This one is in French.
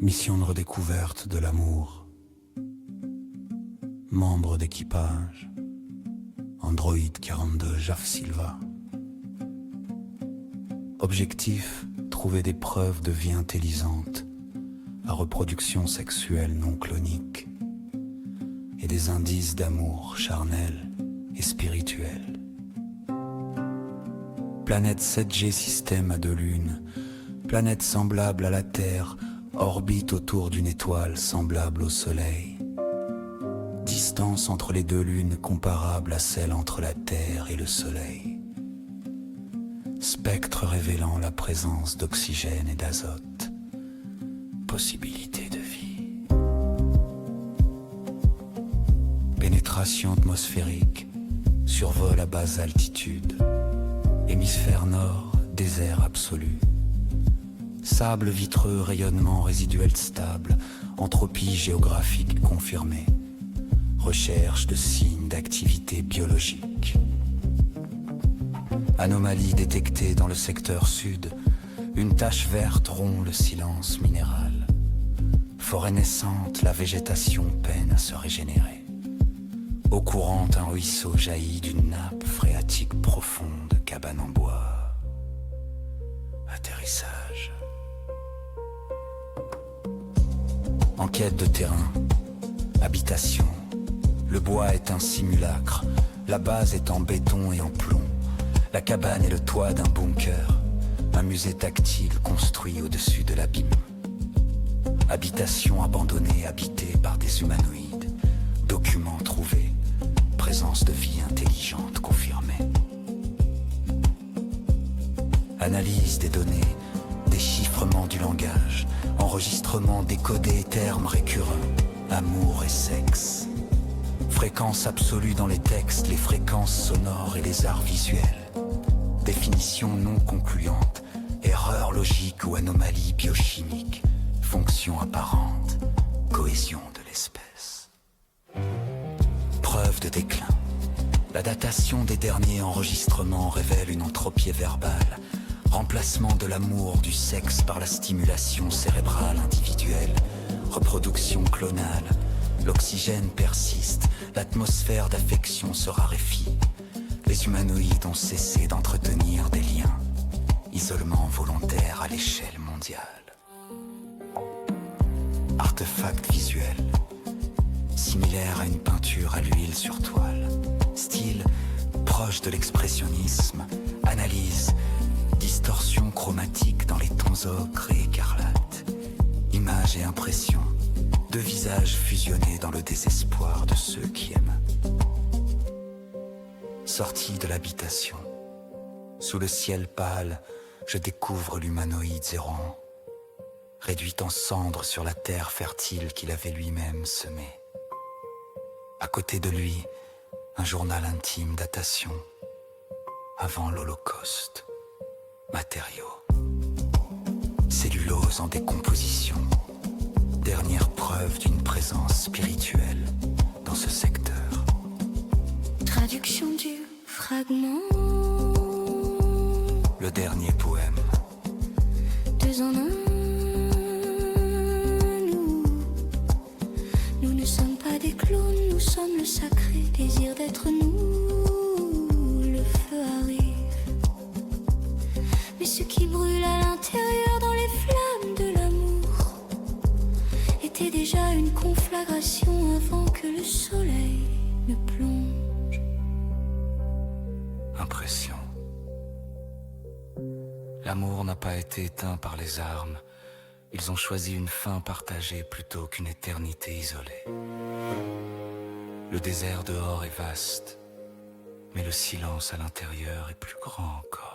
Mission de redécouverte de l'amour. Membre d'équipage. Android 42 Jaf Silva. Objectif, trouver des preuves de vie intelligente, à reproduction sexuelle non clonique, et des indices d'amour charnel et spirituel. Planète 7G système à 2 lunes, planète semblable à la Terre, orbite autour d'une étoile semblable au Soleil. Distance entre les 2 lunes comparable à celle entre la Terre et le Soleil. Spectre révélant la présence d'oxygène et d'azote. Possibilité de vie. Pénétration atmosphérique. Survol à basse altitude. Hémisphère nord, désert absolu. Sable vitreux, rayonnement résiduel stable. Entropie géographique confirmée. Recherche de signes d'activité biologique. Anomalie détectée dans le secteur sud. Une tache verte rompt le silence minéral. Forêt naissante, la végétation peine à se régénérer. Eau courante, un ruisseau jaillit d'une nappe phréatique profonde, cabane en bois. Atterrissage. Enquête de terrain. Habitation. Le bois est un simulacre. La base est en béton et en plomb. La cabane est le toit d'un bunker. Un musée tactile construit au-dessus de l'abîme. Habitation abandonnée, habitée par des humanoïdes. Documents trouvés. Présence de vie intelligente confirmée. Analyse des données. Déchiffrement du langage. Enregistrement décodé, termes récurrents. Amour et sexe. Fréquence absolue dans les textes, les fréquences sonores et les arts visuels. Définition non concluante, erreur logique ou anomalie biochimique, fonction apparente, cohésion de l'espèce. Preuve de déclin. La datation des derniers enregistrements révèle une entropie verbale, remplacement de l'amour du sexe par la stimulation cérébrale individuelle, reproduction clonale. L'oxygène persiste, l'atmosphère d'affection se raréfie. Les humanoïdes ont cessé d'entretenir des liens. Isolement volontaire à l'échelle mondiale. Artefact visuel. Similaire à une peinture à l'huile sur toile. Style proche de l'expressionnisme. Analyse. Distorsion chromatique dans les tons ocre et écarlate. Images et impressions. 2 visages fusionnés dans le désespoir de ceux qui aiment. Sorti de l'habitation, sous le ciel pâle, je découvre l'humanoïde errant, réduit en cendres sur la terre fertile qu'il avait lui-même semée. À côté de lui, un journal intime datation, avant l'Holocauste, matériaux, cellulose en décomposition. Dernière preuve d'une présence spirituelle dans ce secteur. Traduction du fragment. Le dernier poème. 2 en 1. Nous ne sommes pas des clones, nous sommes le sacré désir d'être nous. Le feu arrive. Mais ce qui brûle à l'intérieur dans les flammes de l'amour était déjà une conflagration avant que le soleil ne plonge. Impression. L'amour n'a pas été éteint par les armes. Ils ont choisi une fin partagée plutôt qu'une éternité isolée. Le désert dehors est vaste, mais le silence à l'intérieur est plus grand encore.